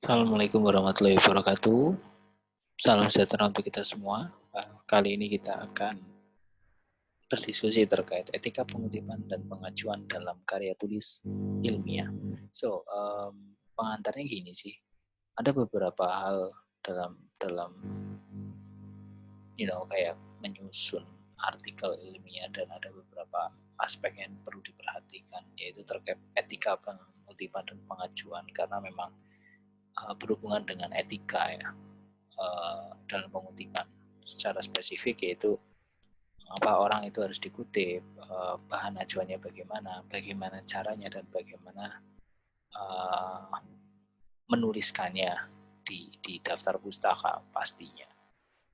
Assalamualaikum warahmatullahi wabarakatuh. Salam sejahtera untuk kita semua. Kali ini kita akan berdiskusi terkait etika pengutipan dan pengajuan dalam karya tulis ilmiah. Pengantarnya gini sih. Ada beberapa hal dalam dalam kayak menyusun artikel ilmiah, dan ada beberapa aspek yang perlu diperhatikan, yaitu terkait etika pengutipan dan pengajuan, karena memang berhubungan dengan etika ya. Dalam pengutipan secara spesifik, yaitu apa orang itu harus dikutip, bahan ajuannya bagaimana caranya, dan bagaimana menuliskannya di daftar pustaka pastinya.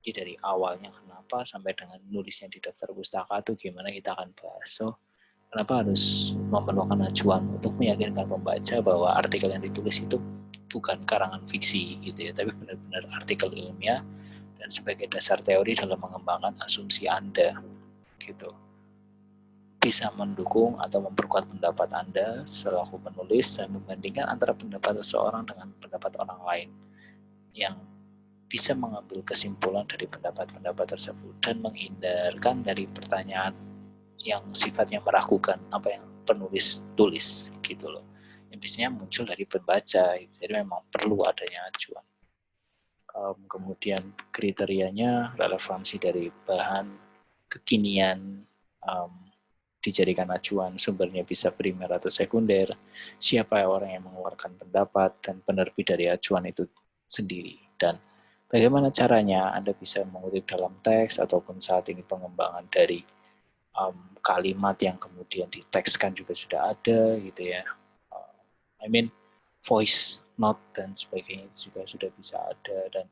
Jadi dari awalnya kenapa sampai dengan nulisnya di daftar pustaka itu gimana, kita akan bahas. Kenapa harus memerlukan ajuan? Untuk meyakinkan pembaca bahwa artikel yang ditulis itu bukan karangan fiksi gitu ya, tapi benar-benar artikel ilmiah dan sebagai dasar teori dalam mengembangkan asumsi Anda gitu. Bisa mendukung atau memperkuat pendapat Anda selaku penulis dan membandingkan antara pendapat seseorang dengan pendapat orang lain, yang bisa mengambil kesimpulan dari pendapat-pendapat tersebut dan menghindarkan dari pertanyaan yang sifatnya meragukan apa yang penulis tulis gitu loh, yang biasanya muncul dari pembaca. Jadi memang perlu adanya ajuan. Kemudian kriterianya relevansi dari bahan kekinian, dijadikan acuan, sumbernya bisa primer atau sekunder, siapa orang yang mengeluarkan pendapat, dan penerbit dari acuan itu sendiri, dan bagaimana caranya Anda bisa mengutip dalam teks ataupun saat ini pengembangan dari kalimat yang kemudian ditekskan juga sudah ada gitu ya. Voice note dan sebagainya juga sudah bisa ada, dan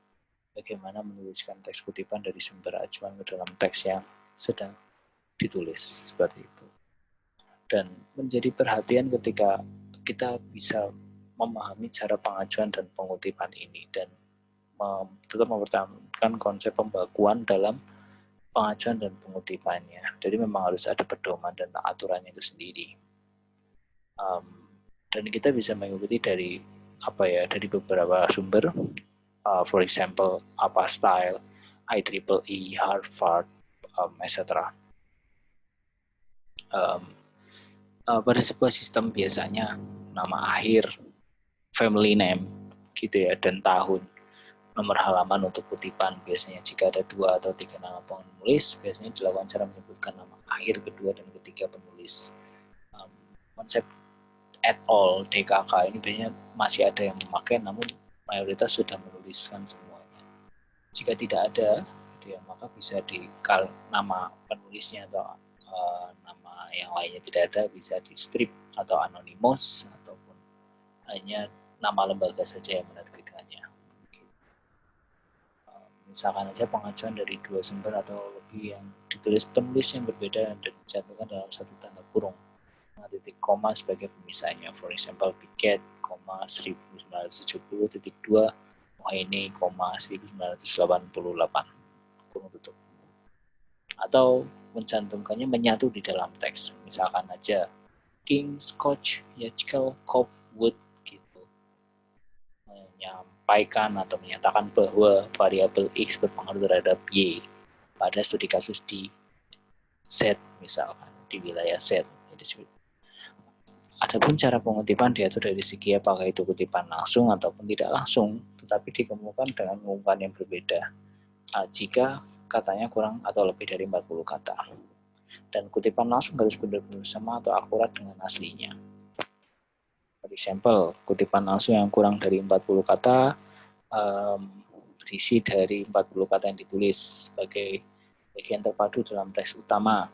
bagaimana menuliskan teks kutipan dari sumber acuan ke dalam teks yang sedang ditulis, seperti itu. Dan menjadi perhatian ketika kita bisa memahami cara pengajuan dan pengutipan ini, dan tetap mempertahankan konsep pembakuan dalam pengajuan dan pengutipannya. Jadi memang harus ada pedoman dan aturannya itu sendiri. Dan kita bisa mengikuti dari dari beberapa sumber, for example apa style, IEEE, Harvard, etc. Pada sebuah sistem biasanya nama akhir, family name gitu ya, dan tahun, nomor halaman untuk kutipan. Biasanya jika ada 2 atau 3 nama penulis, biasanya dilakukan cara menyebutkan nama akhir, kedua, dan ketiga penulis. Konsep at all DKK ini biasanya masih ada yang memakai, namun mayoritas sudah menuliskan semuanya. Jika tidak ada gitu ya, maka bisa di nama penulisnya atau nama yang lainnya tidak ada, bisa di strip atau anonymous, ataupun hanya nama lembaga saja yang menerbitkannya. Misalkan aja pengajuan dari 2 sumber atau lebih yang ditulis penulis yang berbeda dan dicantumkan dalam satu tanda kurung, titik koma sebagai pemisahnya. For example, Piket, 1970, titik 2, Mohene, 1988, kurung tutup. Atau mencantumkannya menyatu di dalam teks. Misalkan aja King, Scotch, Yachkel, Cop, Wood gitu. Menyampaikan atau menyatakan bahwa variabel X berpengaruh terhadap Y pada studi kasus di Z, misalkan di wilayah Z. Adapun cara pengutipan diatur dari segi apakah itu kutipan langsung ataupun tidak langsung, tetapi dikemukakan dengan mengumumkan yang berbeda jika katanya kurang atau lebih dari 40 kata. Dan kutipan langsung harus benar-benar sama atau akurat dengan aslinya. For example, kutipan langsung yang kurang dari 40 kata berisi dari 40 kata yang ditulis sebagai bagian terpadu dalam teks utama.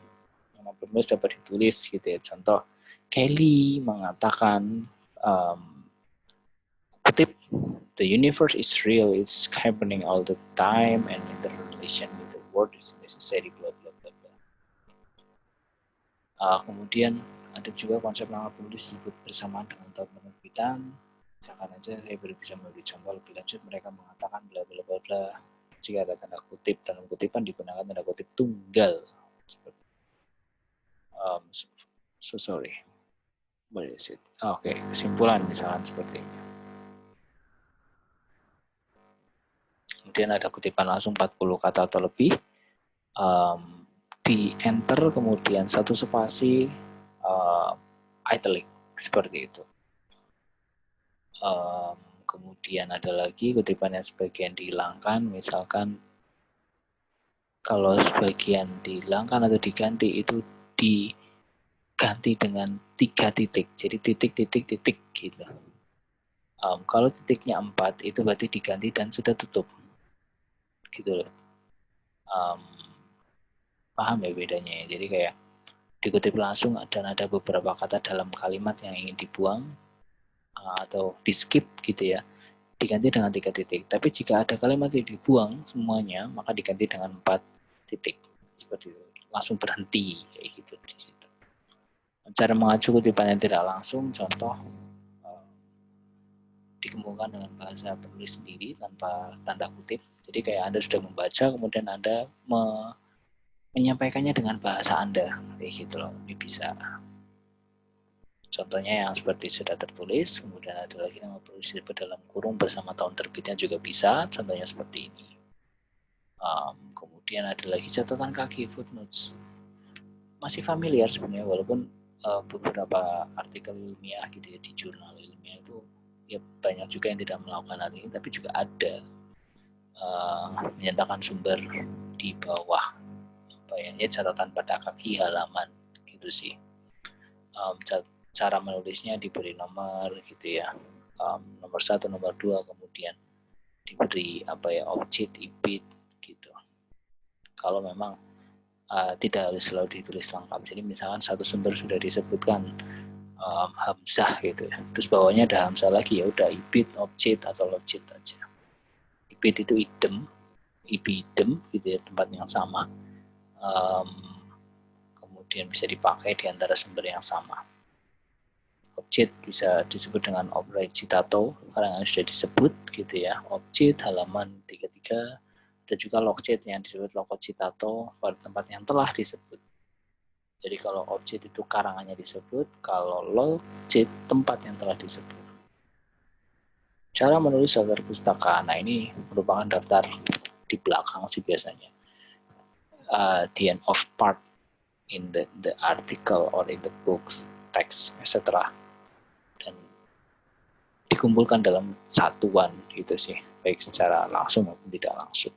Nama penulis dapat ditulis gitu ya. Contoh, Kelly mengatakan, kutip, "The universe is real, it's happening all the time, and interrelation with the world is necessary, bla bla bla bla." Kemudian ada juga konsep nama penulis disebut bersamaan dengan tahun penerbitan. Misalkan aja saya baru bisa memberi contoh lebih lanjut, mereka mengatakan bla bla bla bla. Jika ada tanda kutip dalam kutipan digunakan tanda kutip tunggal. Sorry. What is it? Oke, kesimpulan misalkan seperti ini. kemudian ada kutipan langsung 40 kata atau lebih, di enter, kemudian satu spasi, italic, seperti itu. Kemudian ada lagi kutipan yang sebagian dihilangkan, misalkan kalau sebagian dihilangkan atau diganti itu diganti dengan 3 titik, jadi titik gitu. Kalau titiknya 4 itu berarti diganti dan sudah tutup, gitu loh. Paham ya bedanya ya? Jadi kayak dikutip langsung dan ada beberapa kata dalam kalimat yang ingin dibuang atau di skip gitu ya, diganti dengan 3 titik. Tapi jika ada kalimat yang dibuang semuanya, maka diganti dengan 4 titik. Seperti itu. Langsung berhenti kayak gitu di situ. Cara mengacu kutipan yang tidak langsung, contoh dikembangkan dengan bahasa penulis sendiri tanpa tanda kutip. Jadi kayak Anda sudah membaca, kemudian Anda menyampaikannya dengan bahasa Anda, kayak gitu loh. Ini bisa. Contohnya yang seperti sudah tertulis, kemudian ada lagi nama penulis dalam kurung bersama tahun terbitnya juga bisa, contohnya seperti ini. Kemudian ada lagi catatan kaki, footnotes. Masih familiar sebenarnya, walaupun beberapa artikel ilmiah gitu ya, di jurnal ilmiah itu ya banyak juga yang tidak melakukan hal ini, tapi juga ada menyatakan sumber di bawah catatan pada kaki halaman gitu sih. Cara menulisnya diberi nomor gitu ya, nomor 1, nomor 2, kemudian diberi objek, ibid gitu. Kalau memang tidak harus selalu ditulis lengkap. Jadi misalkan satu sumber sudah disebutkan hamzah gitu ya, terus bawahnya ada hamzah lagi, ya udah ibid, objek atau lojit aja. Ibid itu idem, ibidem gitu ya, tempat yang sama. Kemudian bisa dipakai di antara sumber yang sama. Objek bisa disebut dengan objek citato karena sudah disebut gitu ya, objek halaman 33. Ada juga logjet yang disebut logot citato pada tempat yang telah disebut. Jadi kalau objek itu karangannya disebut, kalau logjet tempat yang telah disebut. Cara menulis daftar pustaka, nah ini merupakan daftar di belakang sih biasanya. The end of part in the article or in the books, text, etc. Dan dikumpulkan dalam satuan gitu sih, baik secara langsung maupun tidak langsung.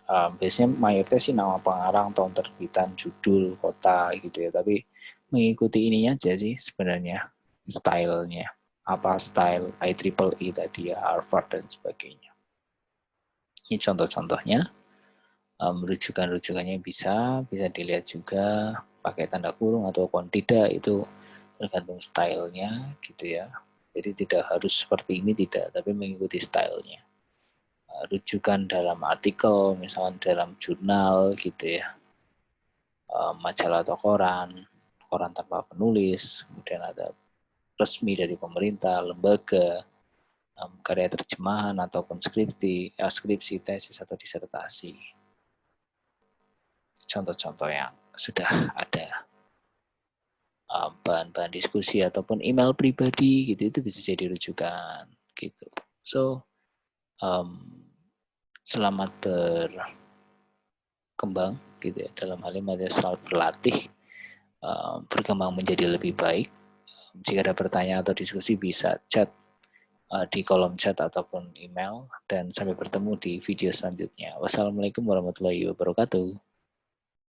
Biasanya mayoritas sih nama pengarang, tahun terbitan, judul, kota gitu ya, tapi mengikuti ininya aja sih sebenarnya, stylenya. Apa style IEEE tadi ya, Harvard dan sebagainya. Ini contoh-contohnya. Rujukan-rujukannya bisa dilihat juga pakai tanda kurung ataupun tidak, itu tergantung stylenya gitu ya. Jadi tidak harus seperti ini, tidak, tapi mengikuti stylenya. Rujukan dalam artikel, misalnya dalam jurnal gitu ya, majalah atau koran tanpa penulis, kemudian ada resmi dari pemerintah, lembaga, karya terjemahan ataupun skripsi, tesis atau disertasi. Contoh-contoh yang sudah ada. Bahan-bahan diskusi ataupun email pribadi gitu, itu bisa jadi rujukan gitu. So selamat berkembang gitu ya, dalam hal ini selamat berlatih, berkembang menjadi lebih baik. Jika ada pertanyaan atau diskusi bisa chat di kolom chat ataupun email, dan sampai bertemu di video selanjutnya. Wassalamualaikum warahmatullahi wabarakatuh.